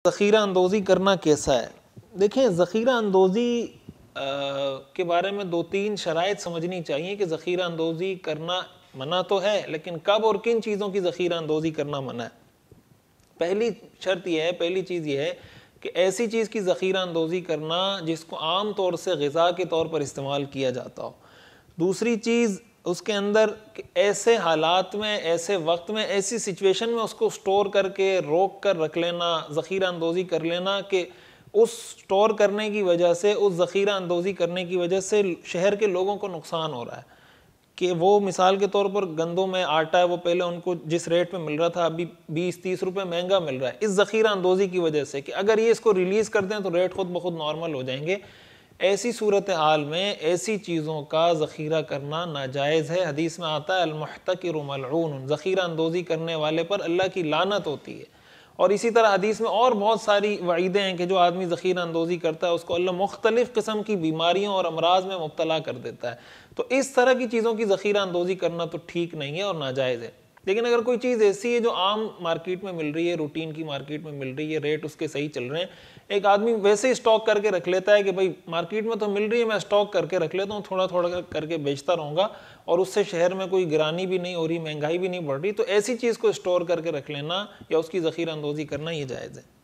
ذخیرہ اندوزی کرنا کیسا ہے؟ دیکھیں ذخیرہ اندوزی کے بارے میں 2-3 شرائط سمجھنی چاہیے کہ ذخیرہ اندوزی کرنا منع تو ہے، لیکن کب اور کن چیزوں کی ذخیرہ اندوزی کرنا منع ہے۔ پہلی شرط یہ ہے، پہلی چیز یہ ہے کہ ایسی چیز کی ذخیرہ اندوزی کرنا جس کو عام طور سے غذا کے طور پر استعمال کیا جاتا ہو۔ دوسری چیز اس کے اندر ایسے حالات میں، ایسے وقت میں، ایسی سچویشن میں اس کو سٹور کر کے روک کر رکھ لینا، ذخیرہ اندوزی کر لینا کہ اس سٹور کرنے کی وجہ سے، اس ذخیرہ اندوزی کرنے کی وجہ سے شہر کے لوگوں کو نقصان ہو رہا ہے۔ کہ وہ مثال کے طور پر گندم میں آٹا ہے، وہ پہلے ان کو جس ریٹ پہ مل رہا تھا ابھی 20-30 روپے مہنگا مل رہا ہے اس ذخیرہ اندوزی کی وجہ سے، کہ اگر یہ اس کو ریلیز کر دیں تو ریٹ خود بخود نارمل ہو جائیں گے۔ ایسی صورتحال میں ایسی چیزوں کا ذخیرہ کرنا ناجائز ہے۔ حدیث میں آتا ہے المحتکر ملعون، ذخیرہ اندوزی کرنے والے پر اللہ کی لعنت ہوتی ہے۔ اور اسی طرح حدیث میں اور بہت ساری وعیدیں ہیں کہ جو آدمی ذخیرہ اندوزی کرتا ہے اس کو اللہ مختلف قسم کی بیماریوں اور امراض میں مبتلا کر دیتا ہے۔ تو اس طرح کی چیزوں کی ذخیرہ اندوزی کرنا تو ٹھیک نہیں ہے اور ناجائز ہے۔ لیکن اگر کوئی چیز ایسی ہے جو عام مارکیٹ میں مل رہی ہے، روٹین کی مارکیٹ میں مل رہی ہے، ریٹ اس کے صحیح چل رہے ہیں، ایک آدمی ویسے ہی سٹاک کر کے رکھ لیتا ہے کہ بھائی مارکیٹ میں تو مل رہی ہے، میں سٹاک کر کے رکھ لیتا ہوں، تھوڑا تھوڑا کر کے بیچتا رہوں گا، اور اس سے شہر میں کوئی گرانی بھی نہیں ہو رہی، مہنگائی بھی نہیں بڑھ رہی، تو ایسی چیز کو سٹور کر کے رکھ لینا یا اس کی ذخیرہ اندوزی کرنا یہ جائز ہے۔